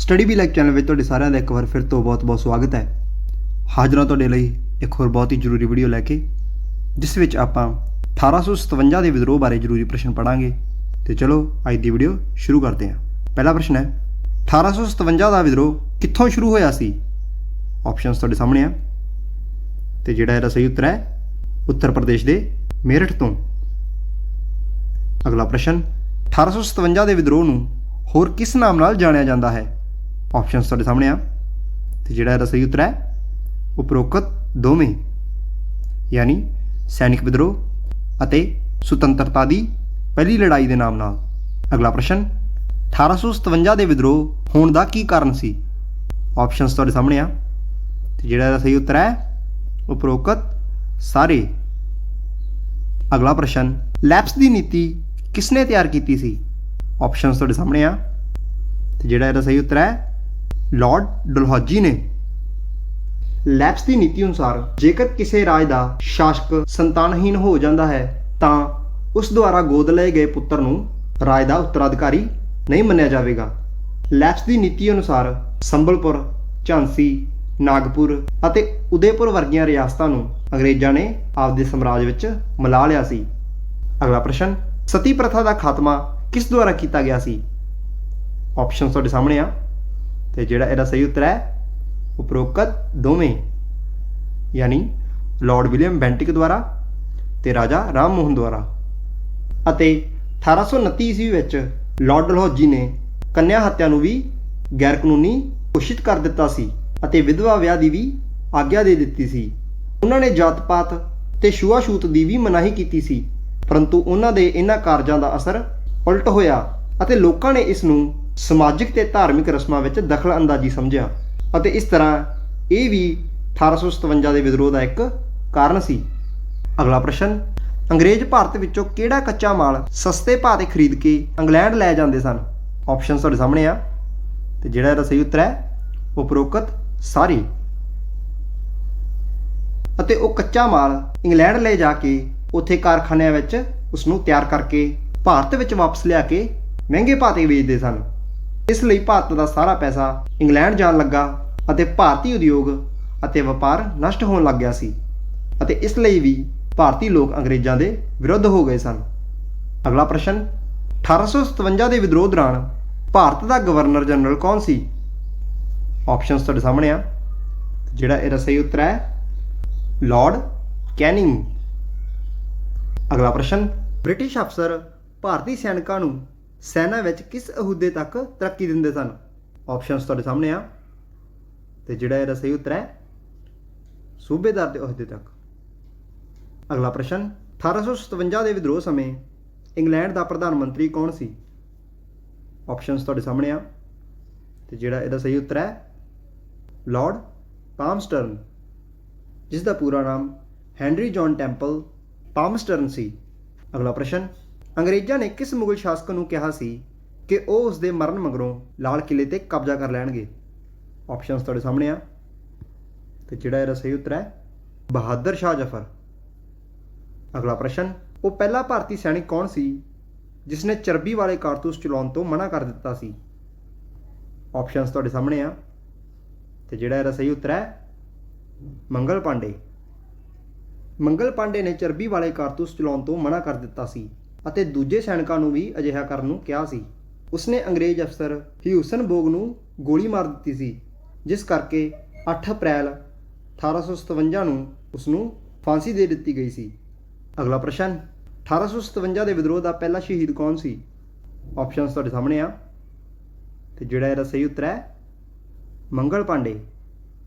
Study ਵੀ like channel ਵਿੱਚ ਤੁਹਾਡੇ ਸਾਰਿਆਂ ਦਾ ਇੱਕ ਵਾਰ ਫਿਰ ਤੋਂ ਬਹੁਤ-ਬਹੁਤ ਸਵਾਗਤ ਹੈ। ਹਾਜ਼ਰਾਂ ਤੁਹਾਡੇ ਲਈ ਇੱਕ ਹੋਰ ਬਹੁਤ ਹੀ ਜ਼ਰੂਰੀ ਵੀਡੀਓ ਲੈ ਕੇ, ਜਿਸ ਵਿੱਚ ਆਪਾਂ 1857 ਦੇ ਵਿਦਰੋਹ ਬਾਰੇ ਜ਼ਰੂਰੀ ਪ੍ਰਸ਼ਨ ਪੜਾਂਗੇ। ਤੇ ਚਲੋ ਅੱਜ ਦੀ ਵੀਡੀਓ ਸ਼ੁਰੂ ਕਰਦੇ ਹਾਂ। ਪਹਿਲਾ ਪ੍ਰਸ਼ਨ ਹੈ, 1857 ਦਾ ਵਿਦਰੋਹ ਕਿੱਥੋਂ ਸ਼ੁਰੂ ਹੋਇਆ ਸੀ? ਆਪਸ਼ਨਸ ਤੁਹਾਡੇ ਸਾਹਮਣੇ ਆ ਤੇ ਜਿਹੜਾ ਇਹਦਾ ਸਹੀ ਉੱਤਰ ਹੈ ਉੱਤਰ ਪ੍ਰਦੇਸ਼ ਦੇ ਮੇਰਠ ਤੋਂ। ਅਗਲਾ ਪ੍ਰਸ਼ਨ, 1857 ਦੇ ਵਿਦਰੋਹ ਨੂੰ ਹੋਰ ਕਿਸ ਨਾਮ ਨਾਲ ਜਾਣਿਆ ਜਾਂਦਾ ਹੈ? ਆਪਸ਼ਨਸ ਤੁਹਾਡੇ ਸਾਹਮਣੇ ਆ ਤੇ ਜਿਹੜਾ ਇਹਦਾ ਸਹੀ ਉੱਤਰ ਹੈ ਉਪਰੋਕਤ ਦੋਵੇਂ, ਯਾਨੀ ਸੈਨਿਕ ਵਿਦਰੋਹ ਅਤੇ ਸੁਤੰਤਰਤਾ ਦੀ ਪਹਿਲੀ ਲੜਾਈ ਦੇ ਨਾਮ ਨਾਲ। ਅਗਲਾ ਪ੍ਰਸ਼ਨ, 1857 ਦੇ ਵਿਦਰੋਹ ਹੋਣ ਦਾ ਕੀ ਕਾਰਨ ਸੀ? ਆਪਸ਼ਨਸ ਤੁਹਾਡੇ ਸਾਹਮਣੇ ਆ ਤੇ ਜਿਹੜਾ ਇਹਦਾ ਸਹੀ ਉੱਤਰ ਹੈ ਉਪਰੋਕਤ ਸਾਰੇ। ਅਗਲਾ ਪ੍ਰਸ਼ਨ, ਲੈਪਸ ਦੀ ਨੀਤੀ ਕਿਸਨੇ ਤਿਆਰ ਕੀਤੀ ਸੀ? ਆਪਸ਼ਨਸ ਤੁਹਾਡੇ ਸਾਹਮਣੇ ਆ ਤੇ ਜਿਹੜਾ ਇਹਦਾ ਸਹੀ ਉੱਤਰ ਹੈ ਲਾਰਡ ਡਲਹੌਜੀ ਨੇ। ਲੈਪਸ ਦੀ ਨੀਤੀ ਅਨੁਸਾਰ ਜੇਕਰ ਕਿਸੇ ਰਾਜ ਦਾ ਸ਼ਾਸਕ ਸੰਤਾਨਹੀਨ ਹੋ ਜਾਂਦਾ ਹੈ ਤਾਂ ਉਸ ਦੁਆਰਾ ਗੋਦ ਲਏ ਗਏ ਪੁੱਤਰ ਨੂੰ ਰਾਜ ਦਾ ਉੱਤਰਾਧਿਕਾਰੀ ਨਹੀਂ ਮੰਨਿਆ ਜਾਵੇਗਾ। ਲੈਪਸ ਦੀ ਨੀਤੀ ਅਨੁਸਾਰ ਸੰਬਲਪੁਰ, ਝਾਂਸੀ, ਨਾਗਪੁਰ ਅਤੇ ਉਦੈਪੁਰ ਵਰਗੀਆਂ ਰਿਆਸਤਾਂ ਨੂੰ ਅੰਗਰੇਜ਼ਾਂ ਨੇ ਆਪਦੇ ਸਮਰਾਜ ਵਿੱਚ ਮਿਲਾ ਲਿਆ ਸੀ। ਅਗਲਾ ਪ੍ਰਸ਼ਨ, ਸਤੀ ਪ੍ਰਥਾ ਦਾ ਖਾਤਮਾ ਕਿਸ ਦੁਆਰਾ ਕੀਤਾ ਗਿਆ ਸੀ? ਆਪਸ਼ਨ ਤੁਹਾਡੇ ਸਾਹਮਣੇ ਆ ਤੇ ਜਿਹੜਾ ਇਹਦਾ ਸਹੀ ਉੱਤਰ ਹੈ ਉਪਰੋਕਤ ਦੋਵੇਂ, ਯਾਨੀ ਲਾਰਡ ਵਿਲੀਅਮ ਬੈਂਟਿਕ ਦੁਆਰਾ ਤੇ ਰਾਜਾ ਰਾਮ ਮੋਹਨ ਦੁਆਰਾ। ਅਤੇ 1829 ਈਸਵੀ ਵਿੱਚ ਲਾਰਡ ਡਲਹੌਜੀ ਨੇ ਕੰਨਿਆ ਹੱਤਿਆ ਨੂੰ ਵੀ ਗੈਰ ਕਾਨੂੰਨੀ ਘੋਸ਼ਿਤ ਕਰ ਦਿੱਤਾ ਸੀ ਅਤੇ ਵਿਧਵਾ ਵਿਆਹ ਦੀ ਵੀ ਆਗਿਆ ਦੇ ਦਿੱਤੀ ਸੀ। ਉਹਨਾਂ ਨੇ ਜਾਤ ਪਾਤ ਤੇ ਛੂਆ-ਛੂਤ ਦੀ ਵੀ ਮਨਾਹੀ ਕੀਤੀ ਸੀ, ਪਰੰਤੂ ਉਹਨਾਂ ਦੇ ਇਹਨਾਂ ਕਾਰਜਾਂ ਦਾ ਅਸਰ ਉਲਟ ਹੋਇਆ ਅਤੇ ਲੋਕਾਂ ਨੇ ਇਸ ਨੂੰ ਸਮਾਜਿਕ ਤੇ ਧਾਰਮਿਕ ਰਸਮਾਂ ਵਿੱਚ ਦਖਲ ਅੰਦਾਜ਼ੀ ਸਮਝਿਆ ਅਤੇ ਇਸ ਤਰ੍ਹਾਂ ਇਹ ਵੀ 1857 ਦੇ ਵਿਦਰੋਹ ਦਾ ਇੱਕ ਕਾਰਨ ਸੀ। ਅਗਲਾ ਪ੍ਰਸ਼ਨ, ਅੰਗਰੇਜ਼ ਭਾਰਤ ਵਿੱਚੋਂ ਕਿਹੜਾ ਕੱਚਾ ਮਾਲ ਸਸਤੇ ਭਾਅ ਤੇ ਖਰੀਦ ਕੇ ਇੰਗਲੈਂਡ ਲੈ ਜਾਂਦੇ ਸਨ? ਆਪਸ਼ਨਸ ਤੁਹਾਡੇ ਸਾਹਮਣੇ ਆ ਤੇ ਜਿਹੜਾ ਇਹਦਾ ਸਹੀ ਉੱਤਰ ਹੈ ਉਪਰੋਕਤ ਸਾਰੇ। ਅਤੇ ਉਹ ਕੱਚਾ ਮਾਲ ਇੰਗਲੈਂਡ ਲੈ ਜਾ ਕੇ ਉੱਥੇ ਕਾਰਖਾਨਿਆਂ ਵਿੱਚ ਉਸ ਨੂੰ ਤਿਆਰ ਕਰਕੇ ਭਾਰਤ ਵਿੱਚ ਵਾਪਸ ਲਿਆ ਕੇ ਮਹਿੰਗੇ ਭਾਅ ਤੇ ਵੇਚਦੇ ਸਨ। ਇਸ ਲਈ ਭਾਰਤ ਦਾ ਸਾਰਾ ਪੈਸਾ ਇੰਗਲੈਂਡ ਜਾਣ ਲੱਗਾ ਅਤੇ ਭਾਰਤੀ ਉਦਯੋਗ ਅਤੇ ਵਪਾਰ ਨਸ਼ਟ ਹੋਣ ਲੱਗ ਗਿਆ ਸੀ ਅਤੇ ਇਸ ਲਈ ਵੀ ਭਾਰਤੀ ਲੋਕ ਅੰਗਰੇਜ਼ਾਂ ਦੇ ਵਿਰੁੱਧ ਹੋ ਗਏ ਸਨ। ਅਗਲਾ ਪ੍ਰਸ਼ਨ, 1857 ਦੇ ਵਿਦਰੋਹ ਦੌਰਾਨ ਭਾਰਤ ਦਾ ਗਵਰਨਰ ਜਨਰਲ ਕੌਣ ਸੀ? ਆਪਸ਼ਨਸ ਤੁਹਾਡੇ ਸਾਹਮਣੇ ਆ ਜਿਹੜਾ ਇਹਦਾ ਸਹੀ ਉੱਤਰ ਹੈ ਲਾਰਡ ਕੈਨਿੰਗ। ਅਗਲਾ ਪ੍ਰਸ਼ਨ, ਬ੍ਰਿਟਿਸ਼ ਅਫਸਰ ਭਾਰਤੀ ਸੈਨਿਕਾਂ ਨੂੰ ਸੈਨਾ ਵਿੱਚ ਕਿਸ ਅਹੁਦੇ ਤੱਕ ਤਰੱਕੀ ਦਿੰਦੇ ਸਨ? ਆਪਸ਼ਨਸ ਤੁਹਾਡੇ ਸਾਹਮਣੇ ਆ ਤੇ ਜਿਹੜਾ ਇਹਦਾ ਸਹੀ ਉੱਤਰ ਹੈ ਸੂਬੇਦਾਰ ਦੇ ਅਹੁਦੇ ਤੱਕ। ਅਗਲਾ ਪ੍ਰਸ਼ਨ, 1857 ਦੇ ਵਿਦਰੋਹ ਸਮੇਂ ਇੰਗਲੈਂਡ ਦਾ ਪ੍ਰਧਾਨ ਮੰਤਰੀ ਕੌਣ ਸੀ? ਆਪਸ਼ਨਸ ਤੁਹਾਡੇ ਸਾਹਮਣੇ ਆ ਤੇ ਜਿਹੜਾ ਇਹਦਾ ਸਹੀ ਉੱਤਰ ਹੈ ਲਾਰਡ ਪਾਮਸਟਰਨ, ਜਿਸ ਦਾ ਪੂਰਾ ਨਾਮ ਹੈਨਰੀ ਜੌਨ ਟੈਂਪਲ ਪਾਮਸਟਰਨ ਸੀ। ਅਗਲਾ ਪ੍ਰਸ਼ਨ, ਅੰਗਰੇਜ਼ਾਂ ਨੇ ਕਿਸ ਮੁਗਲ ਸ਼ਾਸਕ ਨੂੰ ਕਿਹਾ ਸੀ ਕਿ ਉਹ ਉਸ ਦੇ ਮਰਨ ਮਗਰੋਂ ਲਾਲ ਕਿਲੇ ਤੇ ਕਬਜ਼ਾ ਕਰ ਲੈਣਗੇ? ਆਪਸ਼ਨਸ ਤੁਹਾਡੇ ਸਾਹਮਣੇ ਆ ਤੇ ਜਿਹੜਾ ਇਹਦਾ ਸਹੀ ਉੱਤਰ ਹੈ ਬਹਾਦਰ ਸ਼ਾਹ ਜ਼ਫਰ। ਅਗਲਾ ਪ੍ਰਸ਼ਨ, ਉਹ ਪਹਿਲਾ ਭਾਰਤੀ ਸੈਨਿਕ ਕੌਣ ਸੀ ਜਿਸ ਨੇ ਚਰਬੀ ਵਾਲੇ ਕਾਰਤੂਸ ਚਲਾਉਣ ਤੋਂ ਮਨਾ ਕਰ ਦਿੱਤਾ ਸੀ? ਆਪਸ਼ਨਸ ਤੁਹਾਡੇ ਸਾਹਮਣੇ ਆ ਤੇ ਜਿਹੜਾ ਇਹਦਾ ਸਹੀ ਉੱਤਰ ਹੈ ਮੰਗਲ ਪਾਂਡੇ। ਮੰਗਲ ਪਾਂਡੇ ਨੇ ਚਰਬੀ ਵਾਲੇ ਕਾਰਤੂਸ ਚਲਾਉਣ ਤੋਂ ਮਨਾ ਕਰ ਦਿੱਤਾ ਸੀ ਅਤੇ ਦੂਜੇ ਸੈਨਿਕਾਂ ਨੂੰ ਵੀ ਅਜਿਹਾ ਕਰਨ ਨੂੰ ਕਿਹਾ ਸੀ। ਉਸਨੇ ਅੰਗਰੇਜ਼ ਅਫਸਰ ਹਿਊਸਨਬੋਗ ਨੂੰ ਗੋਲੀ ਮਾਰ ਦਿੱਤੀ ਸੀ, ਜਿਸ ਕਰਕੇ 8 ਅਪ੍ਰੈਲ 1857 ਨੂੰ ਉਸ ਨੂੰ ਫਾਂਸੀ ਦੇ ਦਿੱਤੀ ਗਈ ਸੀ। ਅਗਲਾ ਪ੍ਰਸ਼ਨ, 1857 ਦੇ ਵਿਦਰੋਹ ਦਾ ਪਹਿਲਾ ਸ਼ਹੀਦ ਕੌਣ ਸੀ? ਆਪਸ਼ਨਸ ਤੁਹਾਡੇ ਸਾਹਮਣੇ ਆ ਤੇ ਜਿਹੜਾ ਇਹਦਾ ਸਹੀ ਉੱਤਰ ਹੈ ਮੰਗਲ ਪਾਂਡੇ।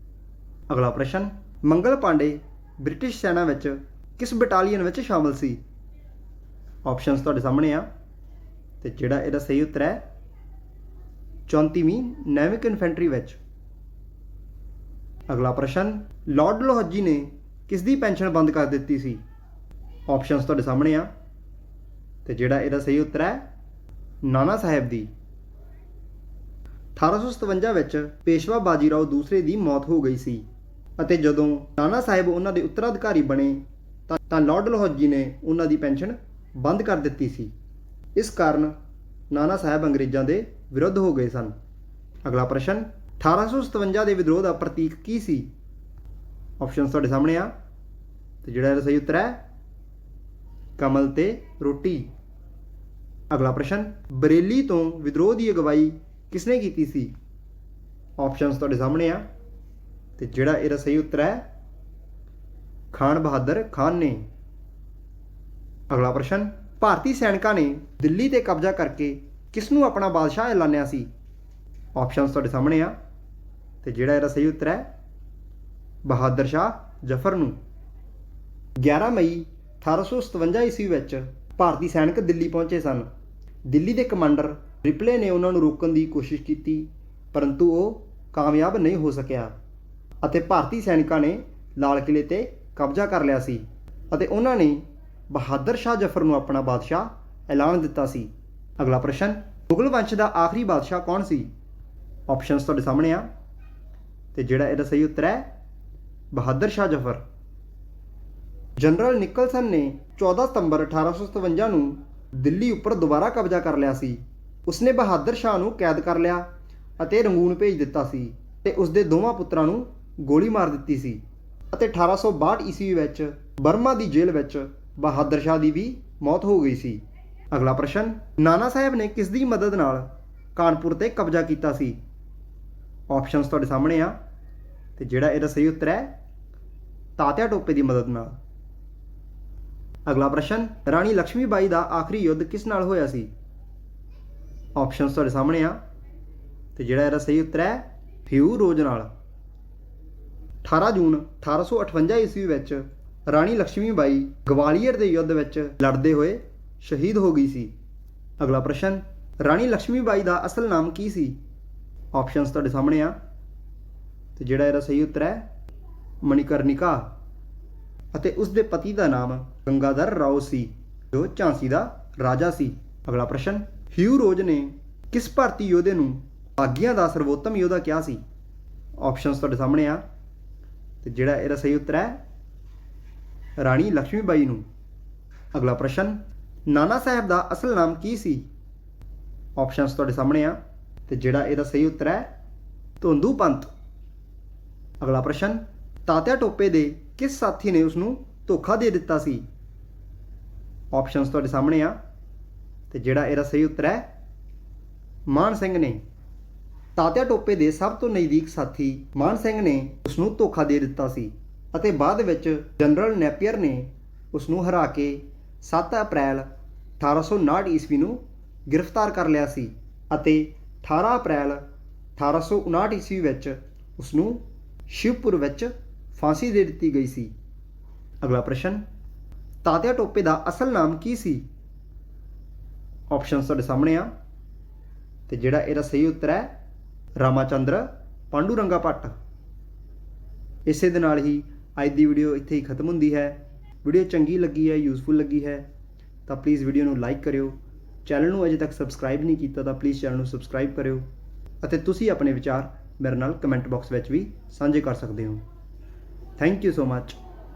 ਅਗਲਾ ਪ੍ਰਸ਼ਨ, ਮੰਗਲ ਪਾਂਡੇ ਬ੍ਰਿਟਿਸ਼ ਸੈਨਾ ਵਿੱਚ ਕਿਸ ਬਟਾਲੀਅਨ ਵਿੱਚ ਸ਼ਾਮਲ ਸੀ? ਆਪਸ਼ਨਸ ਤੁਹਾਡੇ ਸਾਹਮਣੇ ਆ ਤੇ ਜਿਹੜਾ ਇਹਦਾ ਸਹੀ ਉੱਤਰ ਹੈ 34ਵੀਂ ਨੈਵਿਕ ਇਨਫੈਂਟਰੀ ਵਿੱਚ। ਅਗਲਾ ਪ੍ਰਸ਼ਨ, ਲਾਰਡ ਡਲਹੌਜੀ ਨੇ ਕਿਸ ਦੀ ਪੈਨਸ਼ਨ ਬੰਦ ਕਰ ਦਿੱਤੀ ਸੀ? ਆਪਸ਼ਨਸ ਤੁਹਾਡੇ ਸਾਹਮਣੇ ਆ ਤੇ ਜਿਹੜਾ ਇਹਦਾ ਸਹੀ ਉੱਤਰ ਹੈ ਨਾਨਾ ਸਾਹਿਬ ਦੀ। 1857 ਵਿੱਚ ਪੇਸ਼ਵਾ ਬਾਜੀਰਾਓ ਦੂਸਰੇ ਦੀ ਮੌਤ ਹੋ ਗਈ ਸੀ ਅਤੇ ਜਦੋਂ ਨਾਨਾ ਸਾਹਿਬ ਉਹਨਾਂ ਦੇ ਉੱਤਰਾਧਿਕਾਰੀ ਬਣੇ ਤਾਂ ਲਾਰਡ ਡਲਹੌਜੀ ਨੇ ਉਹਨਾਂ ਦੀ ਪੈਨਸ਼ਨ ਬੰਦ ਕਰ ਦਿੱਤੀ ਸੀ। ਇਸ ਕਾਰਨ ਨਾਨਾ ਸਾਹਿਬ ਅੰਗਰੇਜ਼ਾਂ ਦੇ ਵਿਰੁੱਧ ਹੋ ਗਏ ਸਨ। ਅਗਲਾ ਪ੍ਰਸ਼ਨ 1857 ਦੇ ਵਿਦਰੋਹ ਦਾ ਪ੍ਰਤੀਕ ਕੀ ਸੀ? ਆਪਸ਼ਨਸ ਤੁਹਾਡੇ ਸਾਹਮਣੇ ਆ ਤੇ ਜਿਹੜਾ ਇਹਦਾ ਸਹੀ ਉੱਤਰ ਹੈ ਕਮਲ ਤੇ ਰੋਟੀ। ਅਗਲਾ ਪ੍ਰਸ਼ਨ ਬਰੇਲੀ ਤੋਂ ਵਿਦਰੋਹ ਦੀ ਅਗਵਾਈ ਕਿਸਨੇ ਕੀਤੀ ਸੀ? ਆਪਸ਼ਨਸ ਤੁਹਾਡੇ ਸਾਹਮਣੇ ਆ ਤੇ ਜਿਹੜਾ ਇਹਦਾ ਸਹੀ ਉੱਤਰ ਹੈ ਖਾਨ ਬਹਾਦਰ ਖਾਨ ਨੇ। ਅਗਲਾ ਪ੍ਰਸ਼ਨ ਭਾਰਤੀ ਸੈਨਿਕਾਂ ਨੇ ਦਿੱਲੀ ਤੇ ਕਬਜ਼ਾ ਕਰਕੇ ਕਿਸ ਨੂੰ ਆਪਣਾ ਬਾਦਸ਼ਾਹ ਐਲਾਨਿਆ ਸੀ? ਆਪਸ਼ਨਸ ਤੁਹਾਡੇ ਸਾਹਮਣੇ ਆ ਤੇ ਜਿਹੜਾ ਇਹਦਾ ਸਹੀ ਉੱਤਰ ਹੈ ਬਹਾਦਰ ਸ਼ਾਹ ਜ਼ਫਰ ਨੂੰ। 11 ਮਈ 1857 ਈਸਵੀ ਵਿੱਚ ਭਾਰਤੀ ਸੈਨਿਕ ਦਿੱਲੀ ਪਹੁੰਚੇ ਸਨ। ਦਿੱਲੀ ਦੇ ਕਮਾਂਡਰ ਰਿਪਲੇ ਨੇ ਉਹਨਾਂ ਨੂੰ ਰੋਕਣ ਦੀ ਕੋਸ਼ਿਸ਼ ਕੀਤੀ, ਪਰੰਤੂ ਉਹ ਕਾਮਯਾਬ ਨਹੀਂ ਹੋ ਸਕਿਆ ਅਤੇ ਭਾਰਤੀ ਸੈਨਿਕਾਂ ਨੇ ਲਾਲ ਕਿਲੇ ਤੇ ਕਬਜ਼ਾ ਕਰ ਲਿਆ ਸੀ ਅਤੇ ਉਹਨਾਂ ਨੇ ਬਹਾਦਰ ਸ਼ਾਹ ਜ਼ਫਰ ਨੂੰ ਆਪਣਾ ਬਾਦਸ਼ਾਹ ਐਲਾਨ ਦਿੱਤਾ ਸੀ। ਅਗਲਾ ਪ੍ਰਸ਼ਨ ਮੁਗਲ ਵੰਸ਼ ਦਾ ਆਖਰੀ ਬਾਦਸ਼ਾਹ ਕੌਣ ਸੀ? ਆਪਸ਼ਨਸ ਤੁਹਾਡੇ ਸਾਹਮਣੇ ਆ ਤੇ ਜਿਹੜਾ ਇਹਦਾ ਸਹੀ ਉੱਤਰ ਹੈ ਬਹਾਦਰ ਸ਼ਾਹ ਜ਼ਫਰ। ਜਨਰਲ ਨਿਕਲਸਨ ਨੇ 14 ਸਤੰਬਰ 1857 ਨੂੰ ਦਿੱਲੀ ਉੱਪਰ ਦੁਬਾਰਾ ਕਬਜ਼ਾ ਕਰ ਲਿਆ ਸੀ। ਉਸਨੇ ਬਹਾਦਰ ਸ਼ਾਹ ਨੂੰ ਕੈਦ ਕਰ ਲਿਆ ਅਤੇ ਰੰਗੂਨ ਭੇਜ ਦਿੱਤਾ ਸੀ ਤੇ ਉਸਦੇ ਦੋਵਾਂ ਪੁੱਤਰਾਂ ਨੂੰ ਗੋਲੀ ਮਾਰ ਦਿੱਤੀ ਸੀ ਅਤੇ 1862 ਈਸਵੀ ਵਿੱਚ ਬਰਮਾ ਦੀ ਜੇਲ੍ਹ ਵਿੱਚ ਬਹਾਦਰ ਸ਼ਾਹ ਦੀ ਵੀ ਮੌਤ ਹੋ ਗਈ ਸੀ। ਅਗਲਾ ਪ੍ਰਸ਼ਨ ਨਾਨਾ ਸਾਹਿਬ ਨੇ ਕਿਸ ਦੀ ਮਦਦ ਨਾਲ ਕਾਨਪੁਰ ਤੇ ਕਬਜ਼ਾ ਕੀਤਾ ਸੀ? ਆਪਸ਼ਨਸ ਤੁਹਾਡੇ ਸਾਹਮਣੇ ਆ ਤੇ ਜਿਹੜਾ ਇਹਦਾ ਸਹੀ ਉੱਤਰ ਹੈ ਤਾਤਿਆ ਟੋਪੇ ਦੀ ਮਦਦ ਨਾਲ। ਅਗਲਾ ਪ੍ਰਸ਼ਨ ਰਾਣੀ ਲక్ష్ਮੀ ਬਾਈ ਦਾ ਆਖਰੀ ਯੁੱਧ ਕਿਸ ਨਾਲ ਹੋਇਆ ਸੀ? ਆਪਸ਼ਨਸ ਤੁਹਾਡੇ ਸਾਹਮਣੇ ਆ ਤੇ ਜਿਹੜਾ ਇਹਦਾ ਸਹੀ ਉੱਤਰ ਹੈ ਹਿਊ ਰੋਜ਼ ਨਾਲ। 18 ਜੂਨ 1858 ਈਸਵੀ ਵਿੱਚ ਰਾਣੀ ਲక్ష్ਮੀ ਬਾਈ ਗਵਾਲੀਅਰ ਦੇ ਯੁੱਧ ਵਿੱਚ ਲੜਦੇ ਹੋਏ ਸ਼ਹੀਦ ਹੋ ਗਈ ਸੀ। ਅਗਲਾ ਪ੍ਰਸ਼ਨ ਰਾਣੀ ਲక్ష్ਮੀ ਬਾਈ ਦਾ ਅਸਲ ਨਾਮ ਕੀ ਸੀ? ਆਪਸ਼ਨਸ ਤੁਹਾਡੇ ਸਾਹਮਣੇ ਆ ਤੇ ਜਿਹੜਾ ਇਹਦਾ ਸਹੀ ਉੱਤਰ ਹੈ ਮਣੀਕਰਨਿਕਾ ਅਤੇ ਉਸ ਦੇ ਪਤੀ ਦਾ ਨਾਮ ਗੰਗਾਧਰ ਰਾਓ ਸੀ ਜੋ ਝਾਂਸੀ ਦਾ ਰਾਜਾ ਸੀ। ਅਗਲਾ ਪ੍ਰਸ਼ਨ ਹਿਊ ਰੋਜ਼ ਨੇ ਕਿਸ ਭਾਰਤੀ ਯੋਧੇ ਨੂੰ ਬਾਗੀਆਂ ਦਾ ਸਰਵੋਤਮ ਯੋਧਾ ਕਿਹਾ ਸੀ? ਆਪਸ਼ਨਸ ਤੁਹਾਡੇ ਸਾਹਮਣੇ ਆ ਤੇ ਜਿਹੜਾ ਇਹਦਾ ਸਹੀ ਉੱਤਰ ਹੈ ਰਾਣੀ ਲక్ష్ਮੀ ਬਾਈ ਨੂੰ। ਅਗਲਾ ਪ੍ਰਸ਼ਨ ਨਾਨਾ ਸਾਹਿਬ ਦਾ ਅਸਲ ਨਾਮ ਕੀ ਸੀ? ਆਪਸ਼ਨਸ ਤੁਹਾਡੇ ਸਾਹਮਣੇ ਆ ਤੇ ਜਿਹੜਾ ਇਹਦਾ ਸਹੀ ਉੱਤਰ ਹੈ ਧੁੰਦੂ ਪੰਤ। ਅਗਲਾ ਪ੍ਰਸ਼ਨ ਤਾਤਿਆ ਟੋਪੇ ਦੇ ਕਿਸ ਸਾਥੀ ਨੇ ਉਸ ਨੂੰ ਧੋਖਾ ਦੇ ਦਿੱਤਾ ਸੀ? ਆਪਸ਼ਨਸ ਤੁਹਾਡੇ ਸਾਹਮਣੇ ਆ ਤੇ ਜਿਹੜਾ ਇਹਦਾ ਸਹੀ ਉੱਤਰ ਹੈ ਮਾਨ ਸਿੰਘ ਨੇ। ਤਾਤਿਆ ਟੋਪੇ ਦੇ ਸਭ ਤੋਂ ਨਜ਼ਦੀਕ ਸਾਥੀ ਮਾਨ ਸਿੰਘ ਨੇ ਉਸ ਨੂੰ ਧੋਖਾ ਦੇ ਦਿੱਤਾ ਸੀ ਅਤੇ ਬਾਅਦ ਵਿੱਚ ਜਨਰਲ ਨੈਪੀਅਰ ਨੇ ਉਸ ਨੂੰ ਹਰਾ ਕੇ 7 ਅਪ੍ਰੈਲ 1859 ਈਸਵੀ ਨੂੰ ਗ੍ਰਿਫਤਾਰ ਕਰ ਲਿਆ ਸੀ ਅਤੇ 18 ਅਪ੍ਰੈਲ 1859 ਈਸਵੀ ਵਿੱਚ ਉਸ ਨੂੰ ਸ਼ਿਵਪੁਰ ਵਿੱਚ ਫਾਂਸੀ ਦੇ ਦਿੱਤੀ ਗਈ ਸੀ। ਅਗਲਾ ਪ੍ਰਸ਼ਨ ਤਾਤਿਆ ਟੋਪੇ ਦਾ ਅਸਲ ਨਾਮ ਕੀ ਸੀ? ਆਪਸ਼ਨਸ ਤੁਹਾਡੇ ਸਾਹਮਣੇ ਆ ਤੇ ਜਿਹੜਾ ਇਹਦਾ ਸਹੀ ਉੱਤਰ ਹੈ ਰਾਮਾਚੰਦਰ ਪਾਂਡੂਰੰਗਾ ਭੱਟ। ਇਸੇ ਦੇ ਨਾਲ ਹੀ ਅੱਜ ਦੀ ਵੀਡੀਓ ਇੱਥੇ ਹੀ ਖਤਮ ਹੁੰਦੀ ਹੈ। ਵੀਡੀਓ ਚੰਗੀ ਲੱਗੀ ਹੈ, ਯੂਜ਼ਫੁਲ ਲੱਗੀ ਹੈ ਤਾਂ ਪਲੀਜ਼ ਵੀਡੀਓ ਨੂੰ ਲਾਈਕ ਕਰਿਓ। ਚੈਨਲ ਨੂੰ ਅਜੇ ਤੱਕ ਸਬਸਕ੍ਰਾਈਬ ਨਹੀਂ ਕੀਤਾ ਤਾਂ ਪਲੀਜ਼ ਚੈਨਲ ਨੂੰ ਸਬਸਕ੍ਰਾਈਬ ਕਰਿਓ ਅਤੇ ਤੁਸੀਂ ਆਪਣੇ ਵਿਚਾਰ ਮੇਰੇ ਨਾਲ ਕਮੈਂਟ ਬਾਕਸ ਵਿੱਚ ਵੀ ਸਾਂਝੇ ਕਰ ਸਕਦੇ ਹੋ। Thank you so much.